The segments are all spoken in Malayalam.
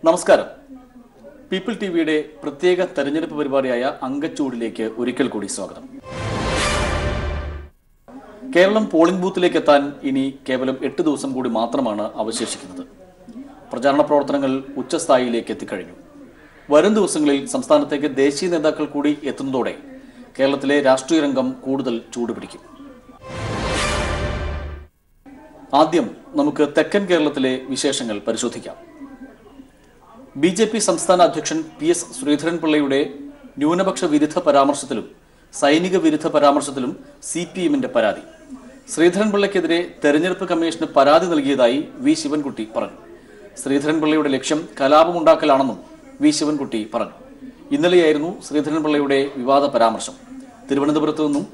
നമസ്കാരം. പീപ്പിൾ ടിവിയുടെ പ്രത്യേക തെരഞ്ഞെടുപ്പ് പരിപാടിയായ അങ്കച്ചൂടിലേക്ക് ഒരിക്കൽ കൂടി സ്വാഗതം. കേരളം പോളിംഗ് ബൂത്തിലേക്ക് എത്താൻ ഇനി കേവലം 8 ദിവസം കൂടി മാത്രമാണ് അവശേഷിക്കുന്നത്. പ്രചാരണ പ്രവർത്തനങ്ങൾ ഉച്ചസ്ഥായിയിലേക്ക് എത്തിക്കഴിഞ്ഞു. വരും ദിവസങ്ങളിൽ സംസ്ഥാനത്തേക്ക് ദേശീയ നേതാക്കൾ കൂടി എത്തുന്നതോടെ കേരളത്തിലെ രാഷ്ട്രീയ രംഗം കൂടുതൽ ചൂടുപിടിക്കും. ആദ്യം നമുക്ക് തെക്കൻ കേരളത്തിലെ വിശേഷങ്ങൾ പരിശോധിക്കാം. ബി.ജെ.പി. സംസ്ഥാന അധ്യക്ഷൻ PS ശ്രീധരൻപിള്ളയുടെ ന്യൂനപക്ഷ വിരുദ്ധ പരാമർശത്തിലും സൈനിക വിരുദ്ധ പരാമർശത്തിലും CPM-ന്റെ പരാതി. ശ്രീധരൻപിള്ളയ്ക്കെതിരെ തെരഞ്ഞെടുപ്പ് കമ്മീഷന് പരാതി നൽകിയതായി വി. ശിവൻകുട്ടി പറഞ്ഞു. ശ്രീധരൻപിള്ളയുടെ ലക്ഷ്യം കലാപമുണ്ടാക്കലാണെന്നും വി. ശിവൻകുട്ടി പറഞ്ഞു. ഇന്നലെയായിരുന്നു ശ്രീധരൻപിള്ളയുടെ വിവാദ പരാമർശം. തിരുവനന്തപുരത്തു നിന്നും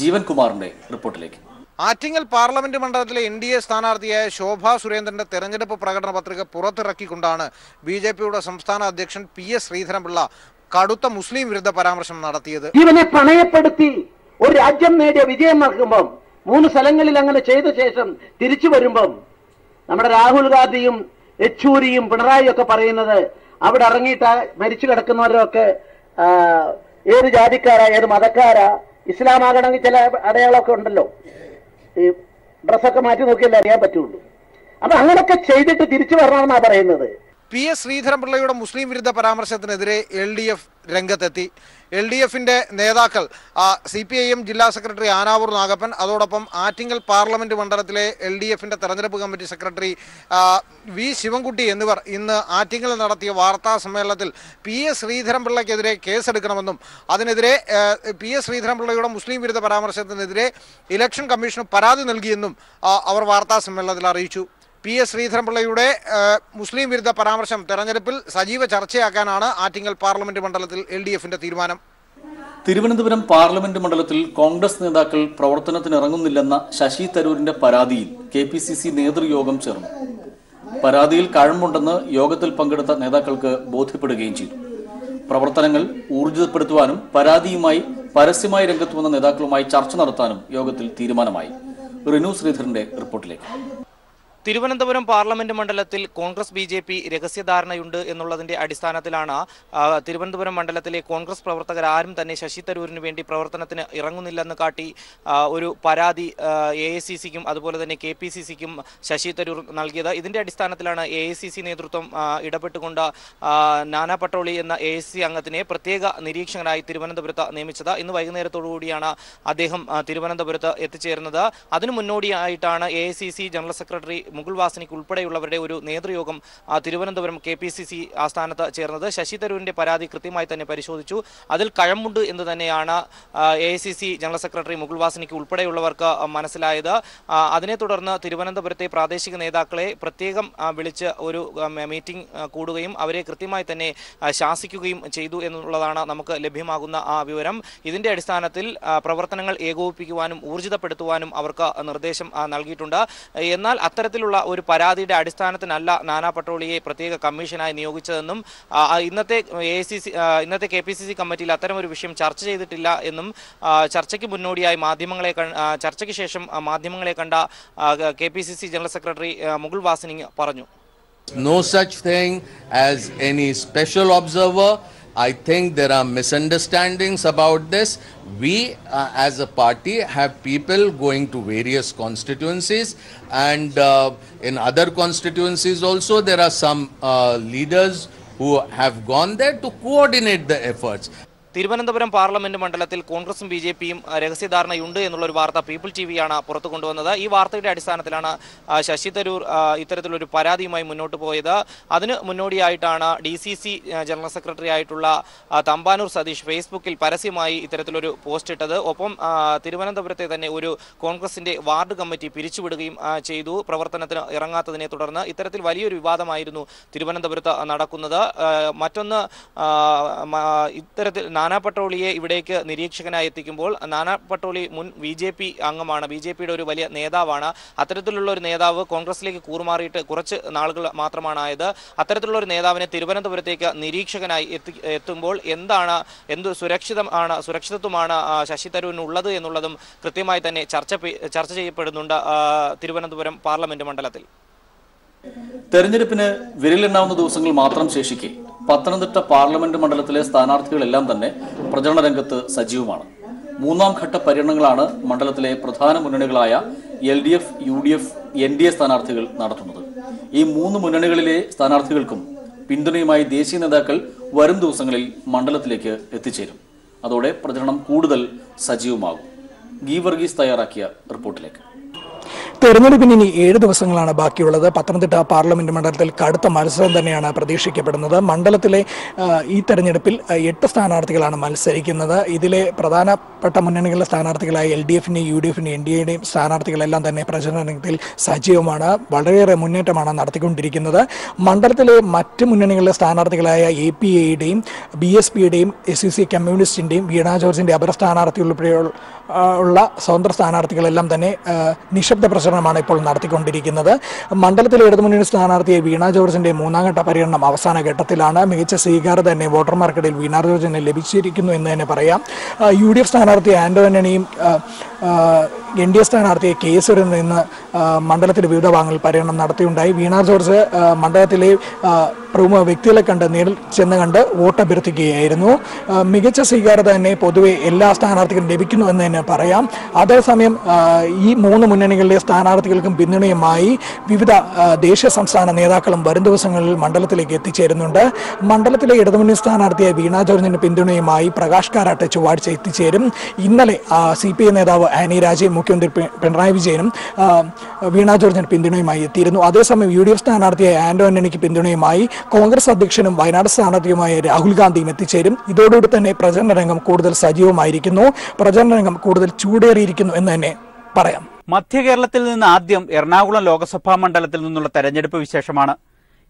ജീവൻകുമാറിന്റെ റിപ്പോർട്ടിലേക്ക്. ആറ്റിങ്ങൽ പാർലമെന്റ് മണ്ഡലത്തിലെ NDA സ്ഥാനാർത്ഥിയായ ശോഭാ സുരേന്ദ്രന്റെ തെരഞ്ഞെടുപ്പ് പ്രകടന പത്രിക പുറത്തിറക്കിക്കൊണ്ടാണ് BJPയുടെ സംസ്ഥാന അധ്യക്ഷൻ PS ശ്രീധരൻപിള്ള കടുത്ത മുസ്ലിം വിരുദ്ധ പരാമർശം നടത്തിയത്. ഇവനെ പണയപ്പെടുത്തി ഒരു രാജ്യം നേടിയ വിജയം നടക്കുമ്പം 3 സ്ഥലങ്ങളിൽ അങ്ങനെ ചെയ്ത ശേഷം തിരിച്ചു വരുമ്പം നമ്മുടെ രാഹുൽ ഗാന്ധിയും യെച്ചൂരിയും പിണറായി ഒക്കെ പറയുന്നത് അവിടെ ഇറങ്ങിയിട്ട് മരിച്ചു കിടക്കുന്നവരൊക്കെ ഏത് ജാതിക്കാരാ ഏത് മതക്കാരാ, ഇസ്ലാമാകണമെങ്കിൽ ചില അടയാളമൊക്കെ ഉണ്ടല്ലോ, ഈ ഡ്രസ്സൊക്കെ മാറ്റി നോക്കിയല്ലേ അറിയാൻ പറ്റുള്ളൂ. അപ്പൊ അങ്ങനെയൊക്കെ ചെയ്തിട്ട് തിരിച്ചു വരണമെന്നാ പറയുന്നത്. PS ശ്രീധരൻപിള്ളയുടെ മുസ്ലിം വിരുദ്ധ പരാമർശത്തിനെതിരെ LDF രംഗത്തെത്തി. LDFന്റെ നേതാക്കൾ CPIM ജില്ലാ സെക്രട്ടറി ആനാവൂർ നാഗപ്പൻ, അതോടൊപ്പം ആറ്റിങ്ങൽ പാർലമെന്റ് മണ്ഡലത്തിലെ LDFന്റെ തെരഞ്ഞെടുപ്പ് കമ്മിറ്റി സെക്രട്ടറി വി. ശിവൻകുട്ടി എന്നിവർ ഇന്ന് ആറ്റിങ്ങൽ നടത്തിയ വാർത്താ സമ്മേളനത്തിൽ PS ശ്രീധരൻപിള്ളയ്ക്കെതിരെ കേസെടുക്കണമെന്നും അതിനെതിരെ PS ശ്രീധരൻപിള്ളയുടെ മുസ്ലിം വിരുദ്ധ പരാമർശത്തിനെതിരെ ഇലക്ഷൻ കമ്മീഷന് പരാതി നൽകിയെന്നും അവർ വാർത്താ സമ്മേളനത്തിൽ അറിയിച്ചു. PS ശ്രീധരൻപിള്ളയുടെ മുസ്ലിം വിരുദ്ധ പരാമർശം തെരഞ്ഞെടുപ്പിൽ സജീവ ചർച്ചയാക്കാനാണ് ആറ്റിങ്ങൽ പാർലമെന്റ് മണ്ഡലത്തിൽ LDFന്റെ തീരുമാനം. തിരുവനന്തപുരം പാർലമെന്റ് മണ്ഡലത്തിൽ കോൺഗ്രസ് നേതാക്കൾ പ്രവർത്തനത്തിനിറങ്ങുന്നില്ലെന്ന ശശി തരൂരിന്റെ പരാതിയിൽ KPCC നേതൃയോഗം ചേർന്നു. പരാതിയിൽ കഴമ്പുണ്ടെന്ന് യോഗത്തിൽ പങ്കെടുത്ത നേതാക്കൾക്ക് ബോധ്യപ്പെടുകയും ചെയ്തു. പ്രവർത്തനങ്ങൾ ഊർജിതപ്പെടുത്തുവാനും പരാതിയുമായി പരസ്യമായി രംഗത്ത് വന്ന നേതാക്കളുമായി ചർച്ച നടത്താനും യോഗത്തിൽ തീരുമാനമായി. റിനു ശ്രീധരന്റെ റിപ്പോർട്ടിലേക്ക്. തിരുവനന്തപുരം പാർലമെന്റ് മണ്ഡലത്തിൽ കോൺഗ്രസ് BJP രഹസ്യധാരണയുണ്ട് എന്നുള്ളതിന്റെ അടിസ്ഥാനത്തിലാണ് തിരുവനന്തപുരം മണ്ഡലത്തിലെ കോൺഗ്രസ് പ്രവർത്തകർ ആരും തന്നെ ശശി തരൂരിന് വേണ്ടി പ്രവർത്തനത്തിന് ഇറങ്ങുന്നില്ലെന്ന് കാട്ടി ഒരു പരാതി AICC-ക്കും അതുപോലെ തന്നെ KPCC-ക്കും ശശി തരൂർ നൽകിയത്. ഇതിന്റെ അടിസ്ഥാനത്തിലാണ് AICC നേതൃത്വം ഇടപെട്ടുകൊണ്ട് നാനാ പട്ടോളി എന്ന AICC അംഗത്തിനെ പ്രത്യേക നിരീക്ഷകനായി തിരുവനന്തപുരത്ത് നിയമിച്ചത്. ഇന്ന് വൈകുന്നേരത്തോടുകൂടിയാണ് അദ്ദേഹം തിരുവനന്തപുരത്ത് എത്തിച്ചേരുന്നത്. അതിനു മുന്നോടിയായിട്ടാണ് AICC general secretary Mukul Wasnik ഉൾപ്പെടെയുള്ളവരുടെ ഒരു നേതൃയോഗം തിരുവനന്തപുരം KPCC ആസ്ഥാനത്ത് ചേർന്നത്. ശശി തരൂരിന്റെ പരാതി കൃത്യമായി തന്നെ പരിശോധിച്ചു. അതിൽ കഴമ്പുണ്ട് എന്ന് തന്നെയാണ് AICC general secretary Mukul Wasnik ഉൾപ്പെടെയുള്ളവർക്ക് മനസ്സിലായത്. അതിനെ തുടർന്ന് തിരുവനന്തപുരത്തെ പ്രാദേശിക നേതാക്കളെ പ്രത്യേകം വിളിച്ച് ഒരു മീറ്റിംഗ് കൂടുകയും അവരെ കൃത്യമായി തന്നെ ശാസിക്കുകയും ചെയ്തു എന്നുള്ളതാണ് നമുക്ക് ലഭ്യമാകുന്ന വിവരം. ഇതിന്റെ അടിസ്ഥാനത്തിൽ പ്രവർത്തനങ്ങൾ ഏകോപിപ്പിക്കുവാനും ഊർജിതപ്പെടുത്തുവാനും അവർക്ക് നിർദ്ദേശം നൽകിയിട്ടുണ്ട്. എന്നാൽ അത്തരത്തിലുള്ള ഒരു പരാതിയുടെ അടിസ്ഥാനത്തിനല്ല നാനാ പട്ടോളിയെ പ്രത്യേക കമ്മീഷനായി നിയോഗിച്ചതെന്നും ഇന്നത്തെ KPCC കമ്മിറ്റിയിൽ അത്തരമൊരു വിഷയം ചർച്ച ചെയ്തിട്ടില്ല എന്നും ചർച്ചയ്ക്ക് മുന്നോടിയായി ചർച്ചയ്ക്ക് ശേഷം മാധ്യമങ്ങളെ കണ്ട KPCC general secretary Mukul Wasnik പറഞ്ഞു. No such thing as any special observer. I think there are misunderstandings about this. We as a party have people going to various constituencies, and in other constituencies also there are some leaders who have gone there to coordinate the efforts. Thiruvananthapuram parliament മണ്ഡലത്തിൽ കോൺഗ്രസും BJPയും രഹസ്യധാരണയുണ്ട് എന്നുള്ളൊരു വാർത്ത പീപ്പിൾ ടിവിയാണ് പുറത്തു കൊണ്ടുവന്നത്. ഈ വാർത്തയുടെ അടിസ്ഥാനത്തിലാണ് ശശി തരൂർ ഇത്തരത്തിലൊരു പരാതിയുമായി മുന്നോട്ട് പോയത്. അതിന് മുന്നോടിയായിട്ടാണ് DCC ജനറൽ സെക്രട്ടറി ആയിട്ടുള്ള തമ്പാനൂർ സതീഷ് ഫേസ്ബുക്കിൽ പരസ്യമായി ഇത്തരത്തിലൊരു പോസ്റ്റ് ഇട്ടത്. ഒപ്പം തിരുവനന്തപുരത്തെ തന്നെ ഒരു കോൺഗ്രസിന്റെ വാർഡ് കമ്മിറ്റി പിരിച്ചുവിടുകയും ചെയ്തു. പ്രവർത്തനത്തിന് ഇറങ്ങാത്തതിനെ തുടർന്ന് ഇത്തരത്തിൽ വലിയൊരു വിവാദമായിരുന്നു തിരുവനന്തപുരത്ത് നടക്കുന്നത്. മറ്റൊന്ന്, ഇത്തരത്തിൽ നാനാ പട്ടോളിയെ ഇവിടേക്ക് നിരീക്ഷകനായി എത്തിക്കുമ്പോൾ നാനാ പട്ടോളി മുൻ BJP അംഗമാണ്, BJPയുടെ ഒരു വലിയ നേതാവാണ്. അത്തരത്തിലുള്ള ഒരു നേതാവ് കോൺഗ്രസിലേക്ക് കൂറുമാറിയിട്ട് കുറച്ച് നാളുകൾ മാത്രമാണ് ആയത്. അത്തരത്തിലുള്ള ഒരു നേതാവിനെ തിരുവനന്തപുരത്തേക്ക് നിരീക്ഷകനായി എത്തുമ്പോൾ എന്ത് സുരക്ഷിതത്വമാണ് ശശി തരൂരിനുള്ളത് എന്നുള്ളതും കൃത്യമായി തന്നെ ചർച്ച ചെയ്യപ്പെടുന്നുണ്ട് തിരുവനന്തപുരം പാർലമെന്റ് മണ്ഡലത്തിൽ. തെരഞ്ഞെടുപ്പിന് വിരലെണ്ണാവുന്ന ദിവസങ്ങൾ മാത്രം ശേഷിക്കെ പത്തനംതിട്ട പാർലമെന്റ് മണ്ഡലത്തിലെ സ്ഥാനാർത്ഥികളെല്ലാം തന്നെ പ്രചരണ രംഗത്ത് സജീവമാണ്. മൂന്നാം ഘട്ട പര്യടനങ്ങളാണ് മണ്ഡലത്തിലെ പ്രധാന മുന്നണികളായ LDF, UDF, NDA സ്ഥാനാർത്ഥികൾ നടത്തുന്നത്. ഈ മൂന്ന് മുന്നണികളിലെ സ്ഥാനാർത്ഥികൾക്കും പിന്തുണയുമായി ദേശീയ നേതാക്കൾ വരും ദിവസങ്ങളിൽ മണ്ഡലത്തിലേക്ക് എത്തിച്ചേരും. അതോടെ പ്രചരണം കൂടുതൽ സജീവമാകും. ഗീവർഗീസ് തയ്യാറാക്കിയ റിപ്പോർട്ടിലേക്ക്. തെരഞ്ഞെടുപ്പിന് ഇനി 7 ദിവസങ്ങളാണ് ബാക്കിയുള്ളത്. പത്തനംതിട്ട പാർലമെന്റ് മണ്ഡലത്തിൽ കടുത്ത മത്സരം തന്നെയാണ് പ്രതീക്ഷിക്കപ്പെടുന്നത്. മണ്ഡലത്തിലെ ഈ തെരഞ്ഞെടുപ്പിൽ 8 സ്ഥാനാർത്ഥികളാണ് മത്സരിക്കുന്നത്. ഇതിലെ പ്രധാനപ്പെട്ട മുന്നണികളിലെ സ്ഥാനാർത്ഥികളായ LDF-ന്റെയും UDF-ന്റെയും NDA-യുടെയും സ്ഥാനാർത്ഥികളെല്ലാം തന്നെ പ്രചരണ രംഗത്തിൽ സജീവമാണ്. വളരെയേറെ മുന്നേറ്റമാണ് നടത്തിക്കൊണ്ടിരിക്കുന്നത്. മണ്ഡലത്തിലെ മറ്റ് മുന്നണികളിലെ സ്ഥാനാർത്ഥികളായ APA-യുടെയും BSP-യുടെയും SUC കമ്മ്യൂണിസ്റ്റിന്റെയും വീണ ജോർജിന്റെ അപര സ്ഥാനാർത്ഥി ഉള്ള സ്വതന്ത്ര സ്ഥാനാർത്ഥികളെല്ലാം തന്നെ നിശബ്ദ പ്രചരണമാണ് ഇപ്പോൾ നടത്തിക്കൊണ്ടിരിക്കുന്നത്. മണ്ഡലത്തിലെ ഇടതുമുന്നണി സ്ഥാനാർത്ഥിയെ വീണ ജോർജിന്റെ മൂന്നാം ഘട്ട പര്യടനം അവസാന ഘട്ടത്തിലാണ്. മികച്ച സ്വീകാര്യത തന്നെ വോട്ടർമാർക്കിടയിൽ വീണ ജോർജിന് ലഭിച്ചിരിക്കുന്നു എന്ന് തന്നെ പറയാം. UDF സ്ഥാനാർത്ഥി ആന്റോണിയും NDA സ്ഥാനാർത്ഥിയെ KS-ൽ നിന്ന് മണ്ഡലത്തിലെ വിവിധ ഭാഗങ്ങളിൽ പര്യടനം നടത്തിയുണ്ടായി. വീണ ജോർജ് മണ്ഡലത്തിലെ പ്രമുഖ വ്യക്തികളെ നേരിൽ ചെന്ന് കണ്ട് വോട്ട് അഭ്യർത്ഥിക്കുകയായിരുന്നു. മികച്ച സ്വീകാര്യത തന്നെ പൊതുവെ എല്ലാ സ്ഥാനാർത്ഥികളും ലഭിക്കുന്നു എന്ന് തന്നെ പറയാം. അതേസമയം ഈ മൂന്ന് മുന്നണികളിലെ സ്ഥാനാർത്ഥികൾക്കും പിന്തുണയുമായി വിവിധ ദേശീയ സംസ്ഥാന നേതാക്കളും വരും ദിവസങ്ങളിൽ മണ്ഡലത്തിലേക്ക് എത്തിച്ചേരുന്നുണ്ട്. മണ്ഡലത്തിലെ ഇടതുമുന്നണി സ്ഥാനാർത്ഥിയായ വീണ ജോർജിന്റെ പിന്തുണയുമായി പ്രകാശ് കാരാട്ട് ചൊവ്വാഴ്ച എത്തിച്ചേരും. ഇന്നലെ CPI നേതാവ് ആനി രാജയും മുഖ്യമന്ത്രി പിണറായി വിജയനും വീണ ജോർജിന് പിന്തുണയുമായി എത്തിയിരുന്നു. അതേസമയം UDF സ്ഥാനാർത്ഥിയായ ആന്റോണിക്ക് പിന്തുണയുമായി കോൺഗ്രസ് അധ്യക്ഷനും വയനാട് സ്ഥാനാർത്ഥിയുമായ രാഹുൽ ഗാന്ധിയും എത്തിച്ചേരും. ഇതോടുകൂടി തന്നെ പ്രചരണ രംഗം കൂടുതൽ സജീവമായിരിക്കുന്നു. പ്രചരണ രംഗം കൂടുതൽ ചൂടേറിയിരിക്കുന്നു എന്ന് തന്നെ പറയാം. മധ്യ കേരളത്തിൽ നിന്ന് ആദ്യം എറണാകുളം ലോക്സഭാ മണ്ഡലത്തിൽ നിന്നുള്ള തെരഞ്ഞെടുപ്പ് വിശേഷമാണ്.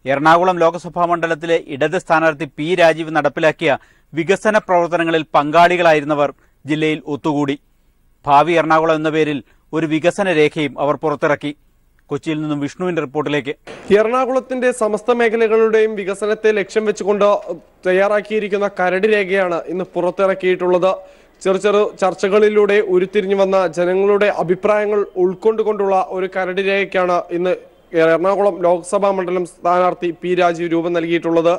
എറണാകുളം ലോക്സഭാ മണ്ഡലത്തിലെ ഇടത് സ്ഥാനാർത്ഥി P. രാജീവ് നടപ്പിലാക്കിയ വികസന പ്രവർത്തനങ്ങളിൽ പങ്കാളികളായിരുന്നവർ ജില്ലയിൽ ഒത്തുകൂടി. ഭാവി എറണാകുളം എന്ന പേരിൽ ഒരു വികസന രേഖയും അവർ പുറത്തിറക്കി. കൊച്ചിയിൽ നിന്നും വിഷ്ണുവിന്റെ റിപ്പോർട്ടിലേക്ക്. എറണാകുളത്തിന്റെ സമസ്ത മേഖലകളുടെയും വികസനത്തെ ലക്ഷ്യം വെച്ചുകൊണ്ട് തയ്യാറാക്കിയിരിക്കുന്ന കരട് രേഖയാണ് ഇന്ന് പുറത്തിറക്കിയിട്ടുള്ളത്. ചെറു ചർച്ചകളിലൂടെ ഉരുത്തിരിഞ്ഞു വന്ന ജനങ്ങളുടെ അഭിപ്രായങ്ങൾ ഉൾക്കൊണ്ടുകൊണ്ടുള്ള ഒരു കരട് രേഖയ്ക്കാണ് ഇന്ന് എറണാകുളം ലോക്സഭാ മണ്ഡലം സ്ഥാനാർത്ഥി P. രാജീവ് രൂപം നൽകിയിട്ടുള്ളത്.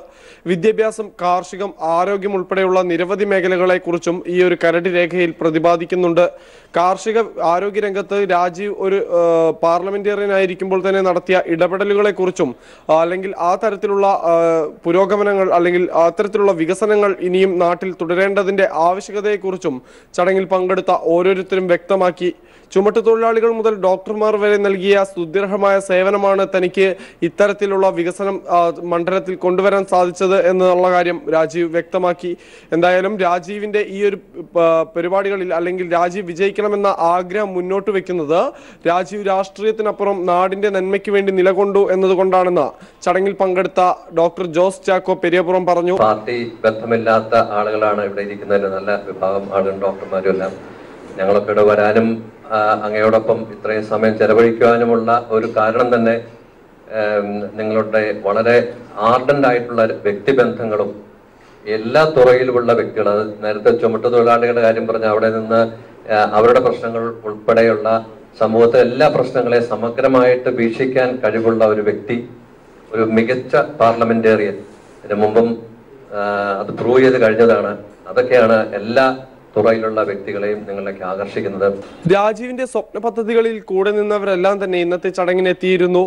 വിദ്യാഭ്യാസം, കാർഷികം, ആരോഗ്യം ഉൾപ്പെടെയുള്ള നിരവധി മേഖലകളെക്കുറിച്ചും ഈ ഒരു കരട് രേഖയിൽ പ്രതിപാദിക്കുന്നുണ്ട്. കാർഷിക ആരോഗ്യ രംഗത്ത് രാജീവ് ഒരു പാർലമെന്റേറിയൻ ആയിരിക്കുമ്പോൾ തന്നെ നടത്തിയ ഇടപെടലുകളെ കുറിച്ചും അല്ലെങ്കിൽ ആ തരത്തിലുള്ള പുരോഗമനങ്ങൾ അല്ലെങ്കിൽ അത്തരത്തിലുള്ള വികസനങ്ങൾ ഇനിയും നാട്ടിൽ തുടരേണ്ടതിന്റെ ആവശ്യകതയെക്കുറിച്ചും ചടങ്ങിൽ പങ്കെടുത്ത ഓരോരുത്തരും വ്യക്തമാക്കി. ചുമട്ടുതൊഴിലാളികൾ മുതൽ ഡോക്ടർമാർ വരെ നൽകിയ സുദൃഢമായ സേവനമാണ് തനിക്ക് ഇത്തരത്തിലുള്ള വികസനം മണ്ഡലത്തിൽ കൊണ്ടുവരാൻ സാധിച്ചത് എന്നുള്ള കാര്യം രാജീവ് വ്യക്തമാക്കി. എന്തായാലും രാജീവിന്റെ ഈ ഒരു പരിപാടികളിൽ അല്ലെങ്കിൽ രാജീവ് വിജയിക്കണമെന്ന ആഗ്രഹം മുന്നോട്ട് വെക്കുന്നത് രാജീവ് രാഷ്ട്രീയത്തിനപ്പുറം നാടിന്റെ നന്മയ്ക്ക് വേണ്ടി നിലകൊണ്ടു എന്നതുകൊണ്ടാണെന്ന് ചടങ്ങിൽ പങ്കെടുത്ത ഡോക്ടർ ജോസ് ചാക്കോ പെരിയപുറം പറഞ്ഞു. പാർട്ടി ബന്ധമില്ലാത്ത ആളുകളാണ് ഇവിടെ ഇരിക്കുന്നതിൽ നല്ല വിഭാഗം ആളുകളും ഡോക്ടർമാരും എല്ലാം. ഞങ്ങളൊക്കെ ഇവിടെ വരാനും അങ്ങയോടൊപ്പം ഇത്രയും സമയം ചെലവഴിക്കുവാനുമുള്ള ഒരു കാരണം തന്നെ നിങ്ങളുടെ വളരെ ആർഡന്റ് ആയിട്ടുള്ള വ്യക്തിബന്ധങ്ങളും എല്ലാ തുറയിലുമുള്ള വ്യക്തികൾ. അത് നേരത്തെ ചുമട്ടുതൊഴിലാളികളുടെ കാര്യം പറഞ്ഞ അവിടെ നിന്ന് അവരുടെ പ്രശ്നങ്ങൾ ഉൾപ്പെടെയുള്ള സമൂഹത്തിലെ എല്ലാ പ്രശ്നങ്ങളെ സമഗ്രമായിട്ട് വീക്ഷിക്കാൻ കഴിവുള്ള ഒരു വ്യക്തി, ഒരു മികച്ച പാർലമെന്റേറിയൻ. ഇതിനു മുമ്പും അത് പ്രൂവ് ചെയ്ത് കഴിഞ്ഞതാണ്. അതൊക്കെയാണ് എല്ലാ തുറയിലുള്ള വ്യക്തികളെയും നിങ്ങളിലേക്ക് ആകർഷിക്കുന്നത്. രാജീവിന്റെ സ്വപ്ന പദ്ധതികളിൽ കൂടെ നിന്നവരെല്ലാം തന്നെ ഇന്നത്തെ ചടങ്ങിന് എത്തിയിരുന്നു.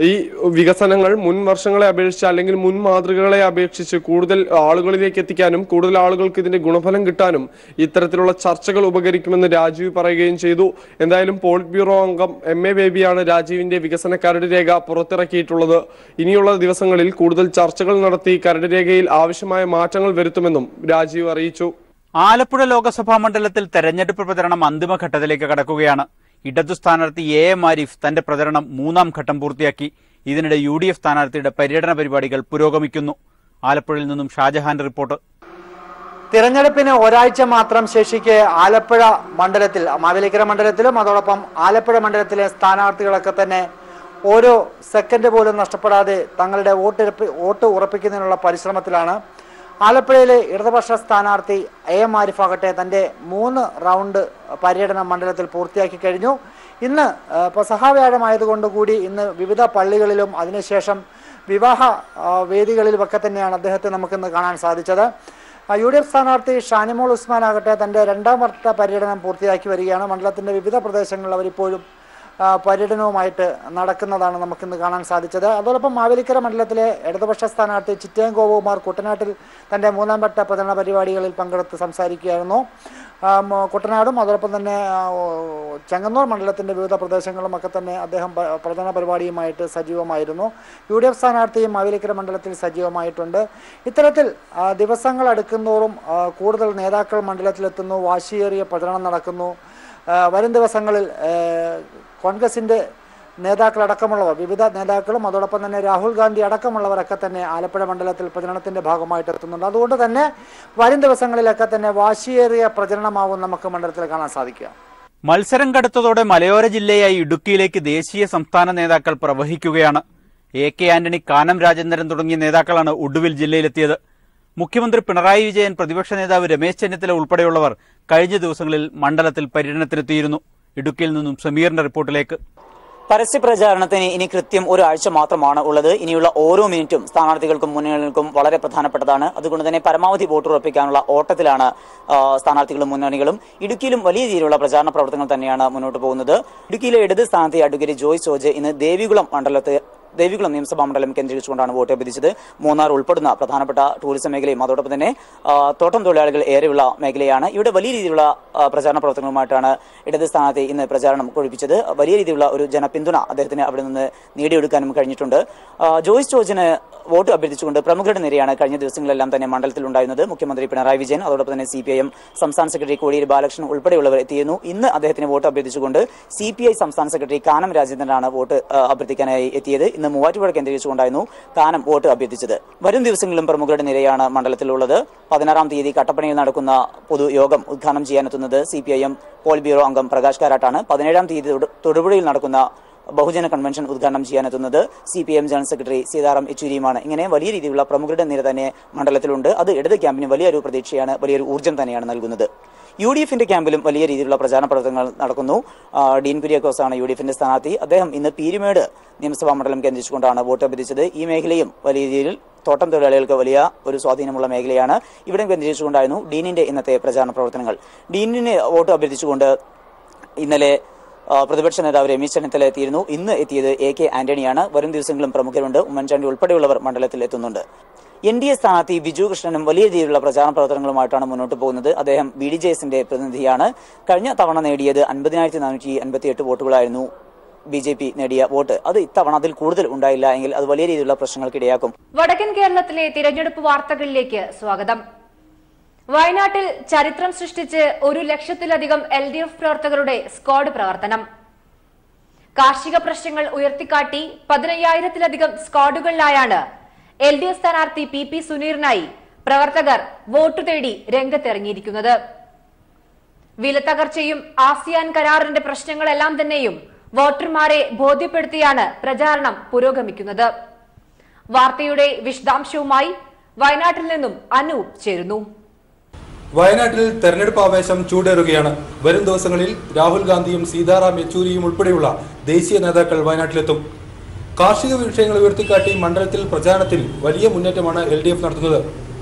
ഈ വികസനങ്ങൾ മുൻ വർഷങ്ങളെ അപേക്ഷിച്ച് അല്ലെങ്കിൽ മുൻ മാതൃകകളെ അപേക്ഷിച്ച് കൂടുതൽ ആളുകളിലേക്ക് എത്തിക്കാനും കൂടുതൽ ആളുകൾക്ക് ഇതിന്റെ ഗുണഫലം കിട്ടാനും ഇത്തരത്തിലുള്ള ചർച്ചകൾ ഉപകരിക്കുമെന്ന് രാജീവ് പറയുകയും ചെയ്തു. എന്തായാലും പോളിറ്റ് ബ്യൂറോ അംഗം MA ബേബിയാണ് രാജീവിന്റെ വികസന കരട് രേഖ പുറത്തിറക്കിയിട്ടുള്ളത്. ഇനിയുള്ള ദിവസങ്ങളിൽ കൂടുതൽ ചർച്ചകൾ നടത്തി കരട് രേഖയിൽ ആവശ്യമായ മാറ്റങ്ങൾ വരുത്തുമെന്നും രാജീവ് അറിയിച്ചു. ആലപ്പുഴ ലോക്സഭാ മണ്ഡലത്തിൽ തെരഞ്ഞെടുപ്പ് പ്രചരണം അന്തിമഘട്ടത്തിലേക്ക് കടക്കുകയാണ്. ഇടതു സ്ഥാനാർത്ഥി AM ആരിഫ് തന്റെ പ്രചരണം 3ാം ഘട്ടം പൂർത്തിയാക്കി. ഇതിനിടെ UDF സ്ഥാനാർത്ഥിയുടെ പര്യടന പരിപാടികൾ പുരോഗമിക്കുന്നു. ആലപ്പുഴയിൽ നിന്നും ഷാജഹാന്റെ റിപ്പോർട്ട്. തിരഞ്ഞെടുപ്പിന് ഒരാഴ്ച മാത്രം ശേഷിക്കെ ആലപ്പുഴ മണ്ഡലത്തിൽ, മാവേലിക്കര മണ്ഡലത്തിലും അതോടൊപ്പം ആലപ്പുഴ മണ്ഡലത്തിലെ സ്ഥാനാർത്ഥികളൊക്കെ തന്നെ ഓരോ സെക്കൻഡ് പോലും നഷ്ടപ്പെടാതെ തങ്ങളുടെ വോട്ട് ഉറപ്പിക്കുന്നതിനുള്ള പരിശ്രമത്തിലാണ്. ആലപ്പുഴയിലെ ഇടതുപക്ഷ സ്ഥാനാർത്ഥി AM ആരിഫ് ആകട്ടെ തൻ്റെ 3 റൗണ്ട് പര്യടനം മണ്ഡലത്തിൽ പൂർത്തിയാക്കി കഴിഞ്ഞു. ഇന്ന് പെസഹാവ്യാഴമായതുകൊണ്ട് കൂടി ഇന്ന് വിവിധ പള്ളികളിലും അതിനുശേഷം വിവാഹ വേദികളിലുമൊക്കെ തന്നെയാണ് അദ്ദേഹത്തെ നമുക്കിന്ന് കാണാൻ സാധിച്ചത്. UDF സ്ഥാനാർത്ഥി ഷാനിമോൾ ഉസ്മാൻ ആകട്ടെ തൻ്റെ 2ാം വട്ട പര്യടനം പൂർത്തിയാക്കി വരികയാണ്. മണ്ഡലത്തിൻ്റെ വിവിധ പ്രദേശങ്ങളിൽ അവരിപ്പോഴും പര്യടനവുമായിട്ട് നടക്കുന്നതാണ് നമുക്കിന്ന് കാണാൻ സാധിച്ചത്. അതോടൊപ്പം മാവേലിക്കര മണ്ഡലത്തിലെ ഇടതുപക്ഷ സ്ഥാനാർത്ഥി ചിറ്റയം ഗോപകുമാർ കുട്ടനാട്ടിൽ തൻ്റെ 3ാം വട്ട പ്രചരണ പരിപാടികളിൽ പങ്കെടുത്ത് സംസാരിക്കുകയായിരുന്നു. കുട്ടനാടും അതോടൊപ്പം തന്നെ ചെങ്ങന്നൂർ മണ്ഡലത്തിൻ്റെ വിവിധ പ്രദേശങ്ങളുമൊക്കെ തന്നെ അദ്ദേഹം പ്രചരണ പരിപാടിയുമായിട്ട് സജീവമായിരുന്നു. UDF സ്ഥാനാർത്ഥിയും മാവേലിക്കര മണ്ഡലത്തിൽ സജീവമായിട്ടുണ്ട്. ഇത്തരത്തിൽ ദിവസങ്ങൾ അടുക്കുന്തോറും കൂടുതൽ നേതാക്കൾ മണ്ഡലത്തിലെത്തുന്നു, വാശിയേറിയ പ്രചരണം നടക്കുന്നു. വരും ദിവസങ്ങളിൽ കോൺഗ്രസിൻ്റെ നേതാക്കളടക്കമുള്ളവർ, വിവിധ നേതാക്കളും അതോടൊപ്പം തന്നെ രാഹുൽ ഗാന്ധി അടക്കമുള്ളവരൊക്കെ തന്നെ ആലപ്പുഴ മണ്ഡലത്തിൽ പ്രചരണത്തിൻ്റെ ഭാഗമായിട്ട് എത്തുന്നുണ്ട്. അതുകൊണ്ട് തന്നെ വരും ദിവസങ്ങളിലൊക്കെ തന്നെ വാശിയേറിയ പ്രചരണമാവും നമുക്ക് മണ്ഡലത്തിൽ കാണാൻ സാധിക്കുക. മത്സരം കടുത്തതോടെ മലയോര ജില്ലയായി ഇടുക്കിയിലേക്ക് ദേശീയ സംസ്ഥാന നേതാക്കൾ പ്രവഹിക്കുകയാണ്. AK ആന്റണി, കാനം രാജേന്ദ്രൻ തുടങ്ങിയ നേതാക്കളാണ് ഒടുവിൽ ജില്ലയിലെത്തിയത്. മുഖ്യമന്ത്രി പിണറായി വിജയൻ, പ്രതിപക്ഷ നേതാവ് രമേശ് ചെന്നിത്തല ഉൾപ്പെടെയുള്ളവർ കഴിഞ്ഞ ദിവസങ്ങളിൽ മണ്ഡലത്തിൽ പര്യടനത്തിനെത്തിയിരുന്നു. ഇടുക്കിയിൽ നിന്നും സമീറിന്റെ റിപ്പോർട്ടിലേക്ക്. പരസ്യപ്രചാരണത്തിന് ഇനി കൃത്യം ഒരാഴ്ച മാത്രമാണ് ഉള്ളത്. ഇനിയുള്ള ഓരോ മിനിറ്റും സ്ഥാനാർത്ഥികൾക്കും മുന്നണികൾക്കും വളരെ പ്രധാനപ്പെട്ടതാണ്. അതുകൊണ്ട് തന്നെ പരമാവധി വോട്ട് ഉറപ്പിക്കാനുള്ള ഓട്ടത്തിലാണ് സ്ഥാനാർത്ഥികളും മുന്നണികളും. ഇടുക്കിയിലും വലിയ രീതിയിലുള്ള പ്രചാരണ പ്രവർത്തനങ്ങൾ തന്നെയാണ് മുന്നോട്ട് പോകുന്നത്. ഇടുക്കിയിലെ ഇടത് സ്ഥാനാർത്ഥി അഡ്വക്കേറ്റ് ജോയ്സ് ജോർജ് ഇന്ന് ദേവികുളം നിയമസഭാ മണ്ഡലം കേന്ദ്രീകരിച്ചുകൊണ്ടാണ് വോട്ട് അഭ്യർത്ഥിച്ചത്. മൂന്നാർ ഉൾപ്പെടുന്ന പ്രധാനപ്പെട്ട ടൂറിസം മേഖലയും അതോടൊപ്പം തന്നെ തോട്ടം തൊഴിലാളികൾ ഏറെയുള്ള മേഖലയാണ്. ഇവിടെ വലിയ രീതിയിലുള്ള പ്രചാരണ പ്രവർത്തനങ്ങളുമായിട്ടാണ് ഇടത് സ്ഥാനാർത്ഥി ഇന്ന് പ്രചാരണം കൊഴിപ്പിച്ചത്. വലിയ രീതിയിലുള്ള ഒരു ജനപിന്തുണ അദ്ദേഹത്തിന് അവിടെ നിന്ന് നേടിയെടുക്കാനും കഴിഞ്ഞിട്ടുണ്ട്. ജോയ്സ് ജോർജിന് വോട്ട് അഭ്യർത്ഥിച്ചുകൊണ്ട് പ്രമുഖരുടെ നിരയാണ് കഴിഞ്ഞ ദിവസങ്ങളിലെല്ലാം തന്നെ മണ്ഡലത്തിലുണ്ടായിരുന്നത്. മുഖ്യമന്ത്രി പിണറായി വിജയൻ, അതോടൊപ്പം തന്നെ CPIM സംസ്ഥാന സെക്രട്ടറി കോടിയേരി ബാലകൃഷ്ണൻ ഉൾപ്പെടെയുള്ളവർ എത്തിയിരുന്നു. ഇന്ന് അദ്ദേഹത്തിന് വോട്ട് അഭ്യർത്ഥിച്ചുകൊണ്ട് CPI സംസ്ഥാന സെക്രട്ടറി കാനം രാജേന്ദ്രനാണ് വോട്ട് അഭ്യർത്ഥിക്കാനായി എത്തിയത്. ഇന്ന് മൂവാറ്റുപുഴ കേന്ദ്രീകരിച്ചുകൊണ്ടായിരുന്നു കാനം വോട്ട് അഭ്യർത്ഥിച്ചത്. വരും ദിവസങ്ങളിലും പ്രമുഖരുടെ നിരയാണ് മണ്ഡലത്തിലുള്ളത്. 16-ാം തീയതി കട്ടപ്പനയിൽ നടക്കുന്ന പൊതുയോഗം ഉദ്ഘാടനം ചെയ്യാനെത്തുന്നത് CPIM പോളിറ്റ് ബ്യൂറോ അംഗം പ്രകാശ് കാരാട്ടാണ്. 17-ാം തീയതി തൊടുപുഴയിൽ നടക്കുന്ന ബഹുജന കൺവെൻഷൻ ഉദ്ഘാടനം ചെയ്യാനെത്തുന്നത് CPIM ജനറൽ സെക്രട്ടറി സീതാറാം യെച്ചൂരിയുമാണ്. ഇങ്ങനെ വലിയ രീതിയിലുള്ള പ്രമുഖരുടെ നിര തന്നെ മണ്ഡലത്തിലുണ്ട്. അത് ഇടത് ക്യാമ്പിന് വലിയൊരു പ്രതീക്ഷയാണ്, വലിയൊരു ഊർജ്ജം തന്നെയാണ് നൽകുന്നത്. UDFിന്റെ ക്യാമ്പിലും വലിയ രീതിയിലുള്ള പ്രചാരണ പ്രവർത്തനങ്ങൾ നടക്കുന്നു. ഡീൻ കുര്യാക്കോസ് ആണ് UDFിന്റെ സ്ഥാനാർത്ഥി. അദ്ദേഹം ഇന്ന് പീരുമേട് നിയമസഭാ മണ്ഡലം കേന്ദ്രീകരിച്ചുകൊണ്ടാണ് വോട്ട് അഭ്യർത്ഥിച്ചത്. ഈ മേഖലയും വലിയ രീതിയിൽ തോട്ടം തൊഴിലാളികൾക്ക് വലിയ ഒരു സ്വാധീനമുള്ള മേഖലയാണ്. ഇവിടെ കേന്ദ്രീകരിച്ചുകൊണ്ടായിരുന്നു ഡീനിന്റെ ഇന്നത്തെ പ്രചാരണ പ്രവർത്തനങ്ങൾ. ഡീനിനെ വോട്ട് അഭ്യർത്ഥിച്ചുകൊണ്ട് ഇന്നലെ പ്രതിപക്ഷ നേതാവ് രമേശ് ചെന്നിത്തല എത്തിയിരുന്നു. ഇന്ന് എത്തിയത് AK ആന്റണിയാണ്. വരും ദിവസങ്ങളും പ്രമുഖരുണ്ട്. ഉമ്മൻചാണ്ടി ഉൾപ്പെടെയുള്ളവർ മണ്ഡലത്തിൽ എത്തുന്നുണ്ട്. NDA സ്ഥാനാർത്ഥി ബിജു കൃഷ്ണനും വലിയ രീതിയിലുള്ള പ്രചാരണ പ്രവർത്തനങ്ങളുമായിട്ടാണ് മുന്നോട്ട് പോകുന്നത്. അദ്ദേഹം BDJSന്റെ പ്രതിനിധിയാണ്. കഴിഞ്ഞ തവണ നേടിയത് 50,458 വോട്ടുകളായിരുന്നു BJP നേടിയ വോട്ട്. അത് ഇത്തവണ അതിൽ കൂടുതൽ ഉണ്ടായില്ല എങ്കിൽ അത് വലിയ രീതിയിലുള്ള പ്രശ്നങ്ങൾക്കിടയാക്കും. വടക്കൻ കേരളത്തിലെ തിരഞ്ഞെടുപ്പ് വാർത്തകളിലേക്ക് സ്വാഗതം. വയനാട്ടിൽ ചരിത്രം സൃഷ്ടിച്ച് 1,00,000-ലധികം LDF പ്രവർത്തകരുടെ സ്ക്വാഡ് പ്രവർത്തനം. കാർഷിക പ്രശ്നങ്ങൾ ഉയർത്തിക്കാട്ടി 15,000-ലധികം സ്ക്വാഡുകളിലായാണ് LDF സ്ഥാനാർത്ഥി PP സുനീറിനായി പ്രവർത്തകർ വോട്ടു തേടി രംഗത്തിറങ്ങിയിരിക്കുന്നത്. വിലത്തകർച്ചയും ASEAN കരാറിന്റെ പ്രശ്നങ്ങളെല്ലാം തന്നെയും വോട്ടർമാരെ ബോധ്യപ്പെടുത്തിയാണ് പ്രചാരണം പുരോഗമിക്കുന്നത്. വാർത്തയുടെ വിശദാംശവുമായി വയനാട്ടിൽ നിന്നും അനൂപ് ചേരുന്നു. വയനാട്ടിൽ തെരഞ്ഞെടുപ്പ് ആവേശം ചൂടേറുകയാണ്. വരും ദിവസങ്ങളിൽ രാഹുൽ ഗാന്ധിയും സീതാറാം യെച്ചൂരിയും ഉൾപ്പെടെയുള്ള ദേശീയ നേതാക്കൾ വയനാട്ടിലെത്തും. കാർഷിക വിഷയങ്ങൾ ഉയർത്തിക്കാട്ടി മണ്ഡലത്തിൽ പ്രചാരണത്തിൽ വലിയ മുന്നേറ്റമാണ് LDF നടത്തുന്നത്.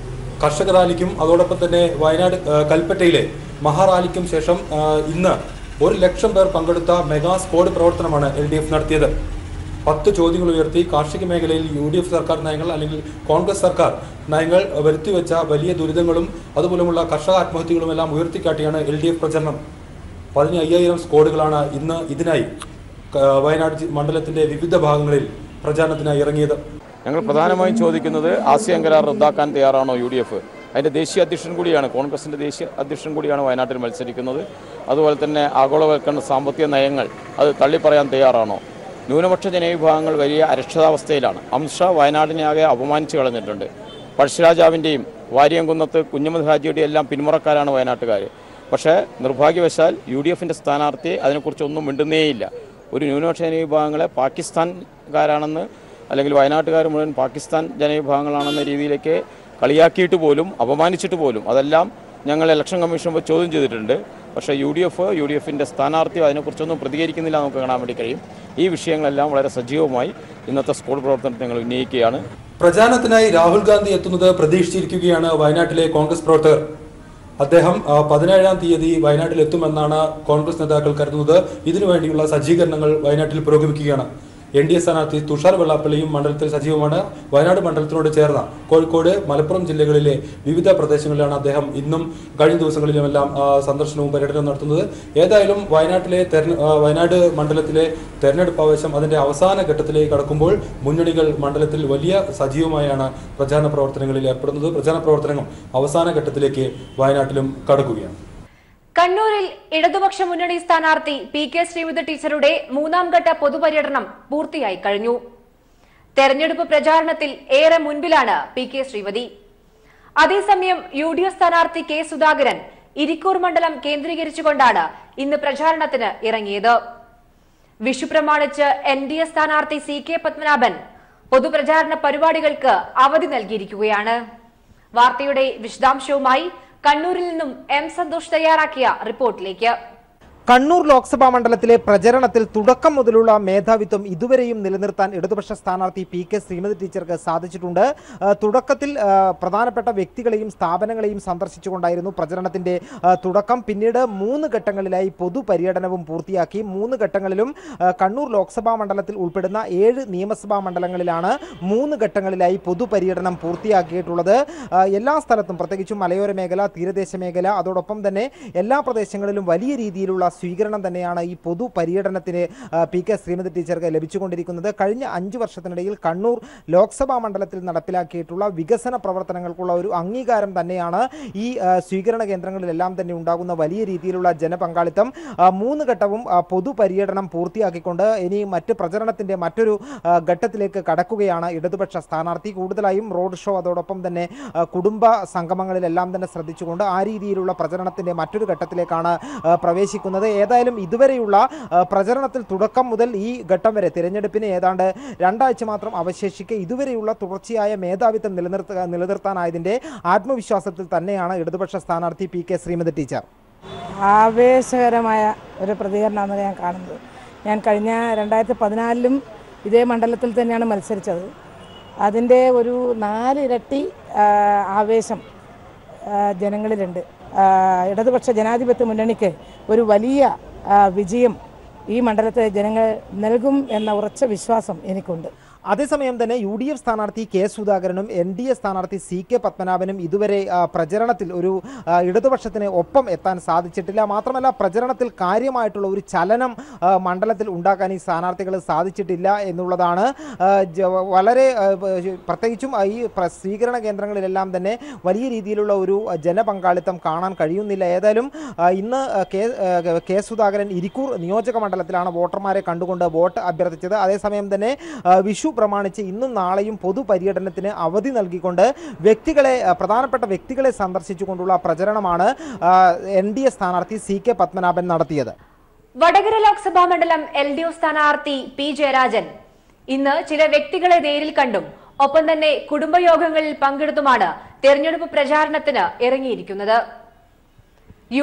കർഷക റാലിക്കും അതോടൊപ്പം തന്നെ വയനാട് കൽപ്പറ്റയിലെ മഹാറാലിക്കും ശേഷം ഇന്ന് 1,00,000 പേർ പങ്കെടുത്ത മെഗാ സ്ക്വാഡ് പ്രവർത്തനമാണ് LDF നടത്തിയത്. 10 ചോദ്യങ്ങൾ ഉയർത്തി കാർഷിക മേഖലയിൽ UDF സർക്കാർ നയങ്ങൾ അല്ലെങ്കിൽ കോൺഗ്രസ് സർക്കാർ നയങ്ങൾ വരുത്തിവെച്ച വലിയ ദുരിതങ്ങളും അതുപോലെയുള്ള കർഷക ആത്മഹത്യകളും എല്ലാം ഉയർത്തിക്കാട്ടിയാണ് LDF പ്രചരണം. 15,000 സ്ക്വാഡുകളാണ് ഇന്ന് ഇതിനായി വയനാട് മണ്ഡലത്തിന്റെ വിവിധ ഭാഗങ്ങളിൽ പ്രചാരണത്തിനായി ഇറങ്ങിയത്. ഞങ്ങൾ പ്രധാനമായും ചോദിക്കുന്നത് ASEAN കരാർ റദ്ദാക്കാൻ തയ്യാറാണോ UDF? അതിൻ്റെ ദേശീയ അധ്യക്ഷൻ കൂടിയാണ്, കോൺഗ്രസിൻ്റെ ദേശീയ അധ്യക്ഷൻ കൂടിയാണ് വയനാട്ടിൽ മത്സരിക്കുന്നത്. അതുപോലെ തന്നെ ആഗോളവൽക്കരണ സാമ്പത്തിക നയങ്ങൾ അത് തള്ളിപ്പറയാൻ തയ്യാറാണോ? ന്യൂനപക്ഷ ജനവിഭാഗങ്ങൾ വലിയ അരക്ഷിതാവസ്ഥയിലാണ്. അമിത്ഷാ വയനാടിനെ ആകെ അപമാനിച്ചു കളഞ്ഞിട്ടുണ്ട്. പഴശ്ശിരാജാവിൻ്റെയും വാര്യംകുന്നത്ത് കുഞ്ഞമ്മദ് ഹാജിയുടെയും എല്ലാം പിന്മുറക്കാരാണ് വയനാട്ടുകാർ. പക്ഷേ നിർഭാഗ്യവശാൽ UDFിൻ്റെ സ്ഥാനാർത്ഥിയെ അതിനെക്കുറിച്ചൊന്നും മിണ്ടുന്നേയില്ല. ഒരു ന്യൂനപക്ഷ ജനവിഭാഗങ്ങളെ പാകിസ്ഥാൻകാരാണെന്ന് അല്ലെങ്കിൽ വയനാട്ടുകാർ മുഴുവൻ പാകിസ്ഥാൻ ജനവിഭാഗങ്ങളാണെന്ന രീതിയിലേക്ക് കളിയാക്കിയിട്ട് പോലും അപമാനിച്ചിട്ട് പോലും അതെല്ലാം ഞങ്ങൾ ഇലക്ഷൻ കമ്മീഷൻ ചോദ്യം ചെയ്തിട്ടുണ്ട്. പക്ഷേ യു ഡി എഫിൻ്റെ സ്ഥാനാർത്ഥിയോ അതിനെക്കുറിച്ചൊന്നും പ്രതികരിക്കുന്നില്ല നമുക്ക് കാണാൻ വേണ്ടി കഴിയും. ഈ വിഷയങ്ങളെല്ലാം വളരെ സജീവമായി ഇന്നത്തെ സ്കൂൾ പ്രവർത്തനത്തിൽ ഞങ്ങൾ ഉന്നയിക്കുകയാണ്. പ്രചാരണത്തിനായി രാഹുൽ ഗാന്ധി എത്തുന്നത് പ്രതീക്ഷിച്ചിരിക്കുകയാണ് വയനാട്ടിലെ കോൺഗ്രസ് പ്രവർത്തകർ. അദ്ദേഹം 17-ാം തീയതി വയനാട്ടിൽ എത്തുമെന്നാണ് കോൺഗ്രസ് നേതാക്കൾ കരുതുന്നത്. ഇതിനുവേണ്ടിയുള്ള സജ്ജീകരണങ്ങൾ വയനാട്ടിൽ പുരോഗമിക്കുകയാണ്. NDA സ്ഥാനാർത്ഥി തുഷാർ വെള്ളാപ്പള്ളിയും മണ്ഡലത്തിൽ സജീവമാണ്. വയനാട് മണ്ഡലത്തിനോട് ചേർന്ന കോഴിക്കോട്, മലപ്പുറം ജില്ലകളിലെ വിവിധ പ്രദേശങ്ങളിലാണ് അദ്ദേഹം ഇന്നും കഴിഞ്ഞ ദിവസങ്ങളിലുമെല്ലാം സന്ദർശനവും പര്യടനവും നടത്തുന്നത്. ഏതായാലും വയനാട് മണ്ഡലത്തിലെ തെരഞ്ഞെടുപ്പ് ആവേശം അതിന്റെ അവസാന ഘട്ടത്തിലേക്ക് കടക്കുമ്പോൾ മുന്നണികൾ മണ്ഡലത്തിൽ വലിയ സജീവമായാണ് പ്രചാരണ പ്രവർത്തനങ്ങളിൽ ഏർപ്പെടുന്നത്. പ്രചാരണ പ്രവർത്തനങ്ങൾ അവസാന ഘട്ടത്തിലേക്ക് വയനാട്ടിലും കടക്കുകയാണ്. കണ്ണൂരിൽ ഇടതുപക്ഷ മുന്നണി സ്ഥാനാർത്ഥി PK ശ്രീമതി ടീച്ചറുടെ 3ാം ഘട്ട പൊതുപര്യടനം പൂർത്തിയായി കഴിഞ്ഞു. തെരഞ്ഞെടുപ്പ് പ്രചാരണത്തിൽ ഏറെ മുൻപിലാണ് PK ശ്രീമതി. അതേസമയം UDF സ്ഥാനാർത്ഥി K സുധാകരൻ ഇരിക്കൂർ മണ്ഡലം കേന്ദ്രീകരിച്ചുകൊണ്ടാണ് ഇന്ന് പ്രചാരണത്തിന് ഇറങ്ങിയത്. വിഷു പ്രമാണിച്ച് NDA സ്ഥാനാർത്ഥി CK പത്മനാഭൻ പൊതുപ്രചാരണ പരിപാടികൾക്ക് അവധി നൽകിയിരിക്കുകയാണ്. വാർത്തയുടെ വിശദാംശവുമായി കണ്ണൂരിൽ നിന്നും M സന്തോഷ് തയ്യാറാക്കിയ റിപ്പോർട്ടിലേക്ക്. കണ്ണൂർ ലോക്സഭാ മണ്ഡലത്തിലെ പ്രചരണത്തിൽ തുടക്കം മുതലുള്ള മേധാവിത്വം ഇതുവരെയും നിലനിർത്താൻ ഇടതുപക്ഷ സ്ഥാനാർത്ഥി PK ശ്രീമതി ടീച്ചർക്ക് സാധിച്ചിട്ടുണ്ട്. തുടക്കത്തിൽ പ്രധാനപ്പെട്ട വ്യക്തികളെയും സ്ഥാപനങ്ങളെയും സന്ദർശിച്ചുകൊണ്ടായിരുന്നു പ്രചരണത്തിന്റെ തുടക്കം. പിന്നീട് 3 ഘട്ടങ്ങളിലായി പൊതുപര്യടനവും പൂർത്തിയാക്കി. 3 ഘട്ടങ്ങളിലും കണ്ണൂർ ലോക്സഭാ മണ്ഡലത്തിൽ ഉൾപ്പെടുന്ന 7 നിയമസഭാ മണ്ഡലങ്ങളിലാണ് 3 ഘട്ടങ്ങളിലായി പൊതുപര്യടനം പൂർത്തിയാക്കിയിട്ടുള്ളത്. എല്ലാ സ്ഥലത്തും പ്രത്യേകിച്ചും മലയോര മേഖല, തീരദേശ മേഖല, അതോടൊപ്പം തന്നെ എല്ലാ പ്രദേശങ്ങളിലും വലിയ രീതിയിലുള്ള സ്വീകരണം തന്നെയാണ് ഈ പൊതു പര്യടനത്തിന് PK ശ്രീമതി ടീച്ചർക്ക് ലഭിച്ചുകൊണ്ടിരിക്കുന്നത്. കഴിഞ്ഞ 5 വർഷത്തിനിടയിൽ കണ്ണൂർ ലോക്സഭാ മണ്ഡലത്തിൽ നടപ്പിലാക്കിയിട്ടുള്ള വികസന പ്രവർത്തനങ്ങൾക്കുള്ള ഒരു അംഗീകാരം തന്നെയാണ് ഈ സ്വീകരണ കേന്ദ്രങ്ങളിലെല്ലാം തന്നെ ഉണ്ടാകുന്ന വലിയ രീതിയിലുള്ള ജനപങ്കാളിത്തം. 3 ഘട്ടവും പൊതുപര്യടനം പൂർത്തിയാക്കിക്കൊണ്ട് ഇനി മറ്റ് പ്രചരണത്തിന്റെ മറ്റൊരു ഘട്ടത്തിലേക്ക് കടക്കുകയാണ് ഇടതുപക്ഷ സ്ഥാനാർത്ഥി. കൂടുതലായും റോഡ് ഷോ, അതോടൊപ്പം തന്നെ കുടുംബ സംഗമങ്ങളിലെല്ലാം തന്നെ ശ്രദ്ധിച്ചുകൊണ്ട് ആ രീതിയിലുള്ള പ്രചരണത്തിന്റെ മറ്റൊരു ഘട്ടത്തിലേക്കാണ് പ്രവേശിക്കുന്നത്. ഏതായാലും ഇതുവരെയുള്ള പ്രചരണത്തിൽ തുടക്കം മുതൽ ഈ ഘട്ടം വരെ തിരഞ്ഞെടുപ്പിന് ഏതാണ്ട് 2 ആഴ്ച മാത്രം അവശേഷിക്കെ ഇതുവരെയുള്ള തുടർച്ചയായ മേധാവിത്വം നിലനിർത്താനായതിന്റെ ആത്മവിശ്വാസത്തിൽ തന്നെയാണ് ഇടതുപക്ഷ സ്ഥാനാർത്ഥി PK ശ്രീമതി ടീച്ചർ. ആവേശകരമായ ഒരു പ്രതികരണമാണ് ഞാൻ കാണുന്നത്. ഞാൻ കഴിഞ്ഞ 2014-ലും ഇതേ മണ്ഡലത്തിൽ തന്നെയാണ് മത്സരിച്ചത്. അതിൻ്റെ ഒരു 4 ഇരട്ടി ആവേശം ജനങ്ങളിലുണ്ട്. ഇടതുപക്ഷ ജനാധിപത്യ മുന്നണിക്ക് ഒരു വലിയ വിജയം ഈ മണ്ഡലത്തെ ജനങ്ങൾ നൽകും എന്ന ഉറച്ച വിശ്വാസം എനിക്കുണ്ട്. അതേസമയം തന്നെ UDF സ്ഥാനാർത്ഥി K സുധാകരനും NDA സ്ഥാനാർത്ഥി CK പത്മനാഭനും ഇതുവരെ പ്രചരണത്തിൽ ഒരു ഇടതുപക്ഷത്തിന് ഒപ്പം എത്താൻ സാധിച്ചിട്ടില്ല. മാത്രമല്ല പ്രചരണത്തിൽ കാര്യമായിട്ടുള്ള ഒരു ചലനം മണ്ഡലത്തിൽ ഉണ്ടാക്കാൻ ഈ സ്ഥാനാർത്ഥികൾ സാധിച്ചിട്ടില്ല എന്നുള്ളതാണ്. വളരെ പ്രത്യേകിച്ചും ഈ സ്വീകരണ കേന്ദ്രങ്ങളിലെല്ലാം തന്നെ വലിയ രീതിയിലുള്ള ഒരു ജനപങ്കാളിത്തം കാണാൻ കഴിയുന്നില്ല. ഏതായാലും ഇന്ന് K സുധാകരൻ ഇരിക്കൂർ നിയോജക മണ്ഡലത്തിലാണ് വോട്ടർമാരെ കണ്ടുകൊണ്ട് വോട്ട് അഭ്യർത്ഥിച്ചത്. അതേസമയം തന്നെ വിഷു പ്രമാണിച്ച് ഇന്നും നാളെയും പൊതുപര്യടനത്തിന് അവധി നൽകിക്കൊണ്ട് പ്രധാനപ്പെട്ട വ്യക്തികളെ സന്ദർശിച്ചുകൊണ്ടുള്ള പ്രചരണമാണ് NDA സ്ഥാനാർത്ഥി CK പത്മനാഭൻ നടത്തിയത്. വടകര ലോക്സഭാ മണ്ഡലം LDF സ്ഥാനാർത്ഥി P ജയരാജൻ ഇന്ന് ചില വ്യക്തികളെ നേരിൽ കണ്ടും ഒപ്പം തന്നെ കുടുംബയോഗങ്ങളിൽ പങ്കെടുത്തുമാണ് തെരഞ്ഞെടുപ്പ് പ്രചാരണത്തിന് ഇറങ്ങിയിരിക്കുന്നത്.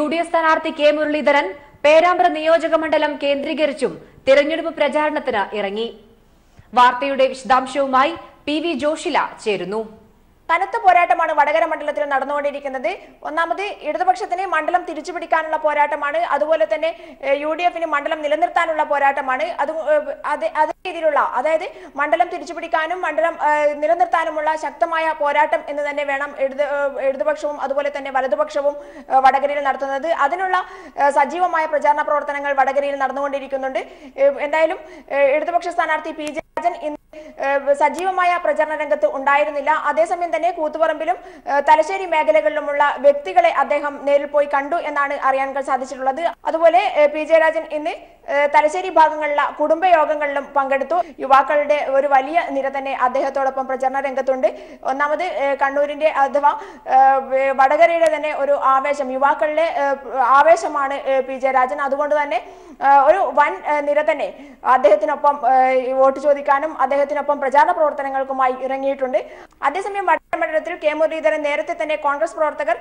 UDF സ്ഥാനാർത്ഥി K മുരളീധരൻ പേരാമ്പ്ര നിയോജക മണ്ഡലം കേന്ദ്രീകരിച്ചും തെരഞ്ഞെടുപ്പ് പ്രചാരണത്തിന് ഇറങ്ങി. വാർത്തയുടെ വിശദാംശവുമായി PV ജോഷില ചേരുന്നു. കനത്ത പോരാട്ടമാണ് വടകര മണ്ഡലത്തിൽ നടന്നുകൊണ്ടിരിക്കുന്നത്. ഒന്നാമത് ഇടതുപക്ഷത്തിന് മണ്ഡലം തിരിച്ചുപിടിക്കാനുള്ള പോരാട്ടമാണ്. അതുപോലെ തന്നെ UDFന് മണ്ഡലം നിലനിർത്താനുള്ള പോരാട്ടമാണ്. അതേ രീതിയിലുള്ള, അതായത് മണ്ഡലം തിരിച്ചുപിടിക്കാനും മണ്ഡലം നിലനിർത്താനുമുള്ള ശക്തമായ പോരാട്ടം എന്ന് തന്നെ വേണം ഇടതുപക്ഷവും അതുപോലെ തന്നെ വലതുപക്ഷവും വടകരയിൽ നടത്തുന്നത്. അതിനുള്ള സജീവമായ പ്രചാരണ പ്രവർത്തനങ്ങൾ വടകരയിൽ നടന്നുകൊണ്ടിരിക്കുന്നുണ്ട്. എന്തായാലും ഇടതുപക്ഷ സ്ഥാനാർത്ഥി P ജയരാജൻ ഇന്ന് സജീവമായ പ്രചരണ രംഗത്ത് ഉണ്ടായിരുന്നില്ല. അതേസമയം തന്നെ കൂത്തുപറമ്പിലും തലശ്ശേരി മേഖലകളിലുമുള്ള വ്യക്തികളെ അദ്ദേഹം നേരിൽ പോയി കണ്ടു എന്നാണ് അറിയാൻ സാധിച്ചിട്ടുള്ളത്. അതുപോലെ P ജയരാജൻ ഇന്ന് തലശ്ശേരി ഭാഗങ്ങളിലെ കുടുംബയോഗങ്ങളിലും പങ്കെടുത്തു. യുവാക്കളുടെ ഒരു വലിയ നിര തന്നെ അദ്ദേഹത്തോടൊപ്പം പ്രചരണ രംഗത്തുണ്ട്. ഒന്നാമത് കണ്ണൂരിന്റെ അഥവാ വടകരയുടെ തന്നെ ഒരു ആവേശം, യുവാക്കളുടെ ആവേശമാണ് P ജയരാജൻ. അതുകൊണ്ട് തന്നെ ഒരു വൻ നിര തന്നെ അദ്ദേഹത്തിനൊപ്പം വോട്ട് ചോദിക്കാനും അദ്ദേഹത്തിനൊപ്പം പ്രചാരണ പ്രവർത്തനങ്ങൾക്കുമായി ഇറങ്ങിയിട്ടുണ്ട്. അതേസമയം വടകര മണ്ഡലത്തിൽ കെ മുരളീധരൻ നേരത്തെ തന്നെ കോൺഗ്രസ് പ്രവർത്തകർ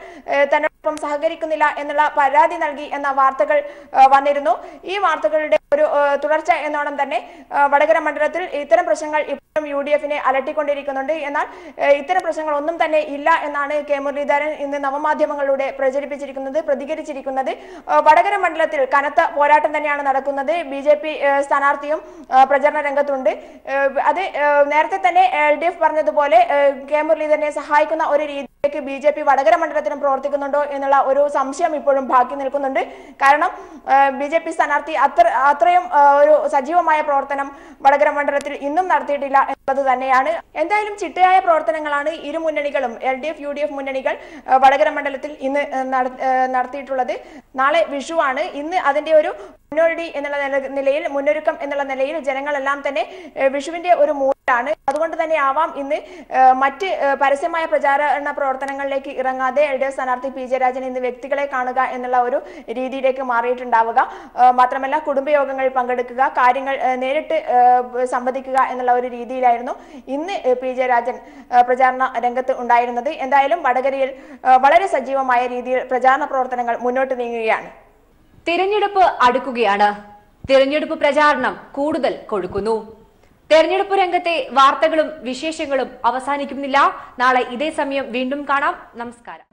തന്നോടൊപ്പം സഹകരിക്കുന്നില്ല എന്നുള്ള പരാതി നൽകി എന്ന വാർത്തകൾ വന്നിരുന്നു. ഈ വാർത്തകളുടെ ഒരു തുടർച്ച എന്നോണം തന്നെ വടകര മണ്ഡലത്തിൽ ഇത്തരം പ്രശ്നങ്ങൾ ഇപ്പോഴും UDF-നെ അലട്ടിക്കൊണ്ടിരിക്കുന്നുണ്ട്. എന്നാൽ ഇത്തരം പ്രശ്നങ്ങളൊന്നും തന്നെ ഇല്ല എന്നാണ് കെ മുരളീധരൻ ഇന്ന് നവമാധ്യമങ്ങളിലൂടെ പ്രതികരിച്ചിരിക്കുന്നത്. വടകര മണ്ഡലത്തിൽ കനത്ത പോരാട്ടം തന്നെയാണ് നടക്കുന്നത്. BJP സ്ഥാനാർത്ഥിയും പ്രചരണ രംഗത്തുണ്ട്. അത് നേരത്തെ തന്നെ LDF പറഞ്ഞതുപോലെ കെ മുരളീധരനെ സഹായിക്കുന്ന ഒരു രീതിയിലേക്ക് BJP വടകര മണ്ഡലത്തിനും പ്രവർത്തിക്കുന്നുണ്ടോ എന്നുള്ള ഒരു സംശയം ഇപ്പോഴും ബാക്കി നിൽക്കുന്നുണ്ട്. കാരണം BJP സ്ഥാനാർത്ഥി അത്രയും ഒരു സജീവമായ പ്രവർത്തനം വടകര മണ്ഡലത്തിൽ ഇന്നും നടത്തിയിട്ടില്ല എന്നുള്ളത് തന്നെയാണ്. എന്തായാലും ചിട്ടയായ പ്രവർത്തനങ്ങളാണ് ഇരു മുന്നണികളും LDF UDF മുന്നണികൾ വടകര മണ്ഡലത്തിൽ ഇന്ന് നടത്തിയിട്ടുള്ളത്. നാളെ വിഷുവാണ്. ഇന്ന് അതിന്റെ ഒരു മുന്നോടി എന്നുള്ള നിലയിൽ, മുന്നൊരുക്കം എന്നുള്ള നിലയിൽ ജനങ്ങളെല്ലാം തന്നെ വിഷുവിന്റെ ഒരു മൂഡിലാണ്. അതുകൊണ്ട് തന്നെ ആവാം ഇന്ന് മറ്റ് പരസ്യമായ പ്രചാരണ പ്രവർത്തനങ്ങളിലേക്ക് ഇറങ്ങാതെ LDF സ്ഥാനാർത്ഥി PJ രാജൻ ഇന്ന് വ്യക്തികളെ കാണുക എന്നുള്ള ഒരു രീതിയിലേക്ക് മാറിയിട്ടുണ്ടാവുക. മാത്രമല്ല കുടുംബയോഗങ്ങളിൽ പങ്കെടുക്കുക, കാര്യങ്ങൾ നേരിട്ട് സംവദിക്കുക എന്നുള്ള ഒരു രീതിയിലായിരുന്നു ഇന്ന് PJ രാജൻ പ്രചാരണ രംഗത്ത് ഉണ്ടായിരുന്നത്. എന്തായാലും വടകരയിൽ വളരെ സജീവമായ രീതിയിൽ പ്രചാരണ പ്രവർത്തനങ്ങൾ മുന്നോട്ട് നീങ്ങുകയാണ്. തിരഞ്ഞെടുപ്പ് അടുക്കുകയാണ്. തിരഞ്ഞെടുപ്പ് പ്രചാരണം കൂടുതൽ കൊഴുക്കുന്നു. തെരഞ്ഞെടുപ്പ് രംഗത്തെ വാർത്തകളും വിശേഷങ്ങളും അവസാനിക്കുന്നില്ല. നാളെ ഇതേ സമയം വീണ്ടും കാണാം. നമസ്കാരം.